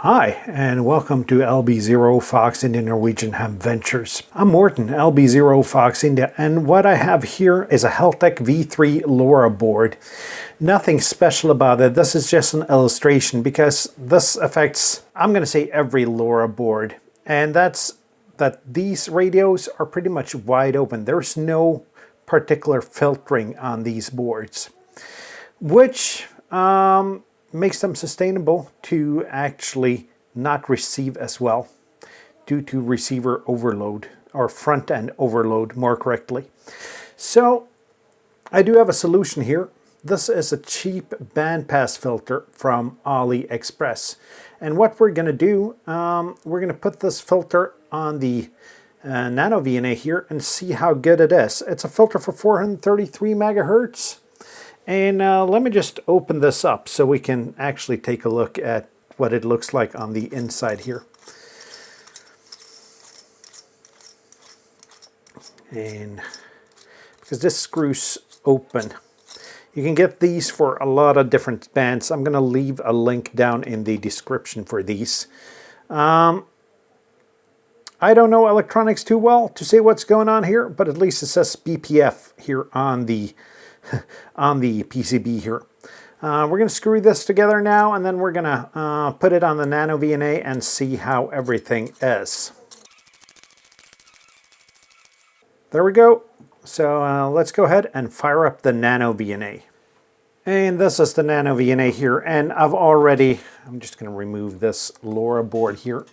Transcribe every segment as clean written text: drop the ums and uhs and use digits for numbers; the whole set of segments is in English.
Hi, and welcome to LB0 Fox India Norwegian Ham Ventures. I'm Morten, LB0 Fox India, and what I have here is a Heltec V3 LoRa board. Nothing special about it. This is just an illustration because this affects, I'm going to say, every LoRa board. And that's that these radios are pretty much wide open. There's no particular filtering on these boards, which makes them sustainable to actually not receive as well due to receiver overload, or front end overload more correctly. So I do have a solution here. This is a cheap bandpass filter from AliExpress. And what we're going to do, we're going to put this filter on the Nano VNA here and see how good it is. It's a filter for 433 megahertz. And let me just open this up so we can actually take a look at what it looks like on the inside here. And because this screws open, you can get these for a lot of different bands. I'm going to leave a link down in the description for these. I don't know electronics too well to say what's going on here, but at least it says BPF here on the PCB here. We're going to screw this together now, and then we're going to put it on the Nano VNA and see how everything is. There we go. So let's go ahead and fire up the Nano VNA. And this is the Nano VNA here, and I'm just going to remove this LoRa board here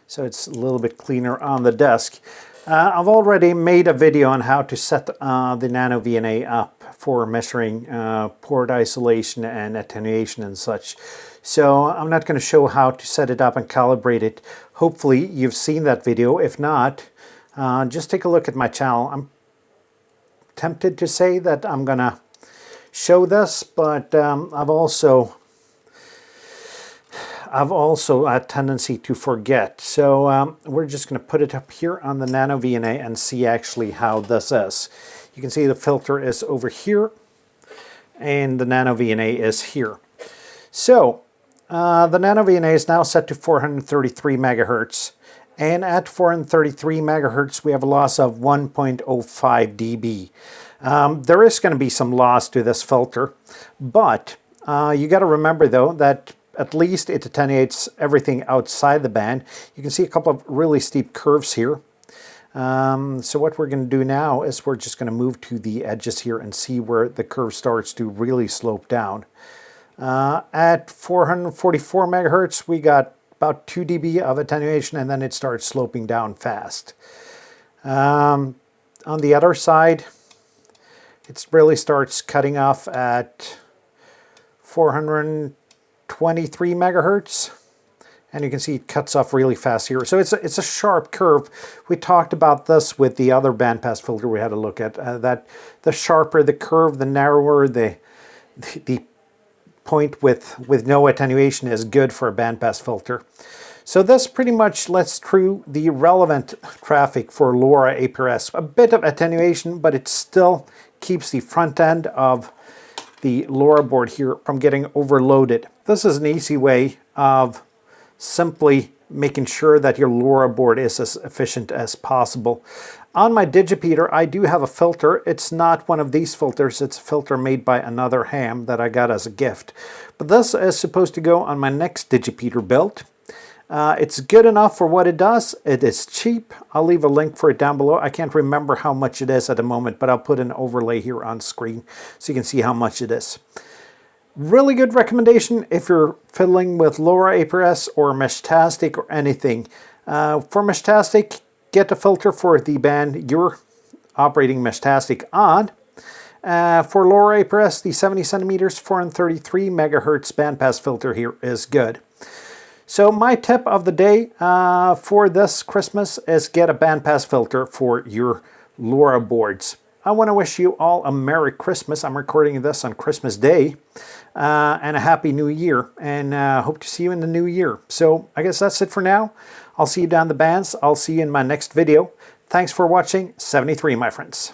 so it's a little bit cleaner on the desk. I've already made a video on how to set the Nano VNA up for measuring port isolation and attenuation and such. So I'm not going to show how to set it up and calibrate it. Hopefully you've seen that video. If not, just take a look at my channel. I'm tempted to say that I'm going to show this, but I've also a tendency to forget. So we're just going to put it up here on the Nano VNA and see actually how this is. You can see the filter is over here and the Nano VNA is here. So the Nano VNA is now set to 433 megahertz. And at 433 megahertz, we have a loss of 1.05 dB. There is going to be some loss to this filter, but you got to remember though that at least it attenuates everything outside the band. You can see a couple of really steep curves here. So what we're going to do now is we're just going to move to the edges here and see where the curve starts to really slope down. At 444 megahertz, we got about 2 dB of attenuation, and then it starts sloping down fast. On the other side, it really starts cutting off at 423 megahertz. And you can see it cuts off really fast here. So it's a sharp curve. We talked about this with the other bandpass filter we had a look at. That the sharper the curve, the narrower the point with no attenuation is good for a bandpass filter. So this pretty much lets through the relevant traffic for LoRa APRS. A bit of attenuation, but it still keeps the front end of the LoRa board here from getting overloaded. This is an easy way of simply making sure that your LoRa board is as efficient as possible. On my digipeater, I do have a filter. It's not one of these filters. It's a filter made by another ham that I got as a gift. But this is supposed to go on my next digipeater build. It's good enough for what it does. It is cheap. I'll leave a link for it down below. I can't remember how much it is at the moment, but I'll put an overlay here on screen so you can see how much it is. Really good recommendation if you're fiddling with LoRa APRS or Meshtastic or anything. For Meshtastic, get a filter for the band you're operating Meshtastic on. For LoRa APRS, the 70 centimeters 433 megahertz bandpass filter here is good. So my tip of the day for this Christmas is get a bandpass filter for your LoRa boards. I want to wish you all a Merry Christmas. I'm recording this on Christmas Day. And a Happy New Year. And hope to see you in the new year. So I guess that's it for now. I'll see you down the bands. I'll see you in my next video. Thanks for watching 73, my friends.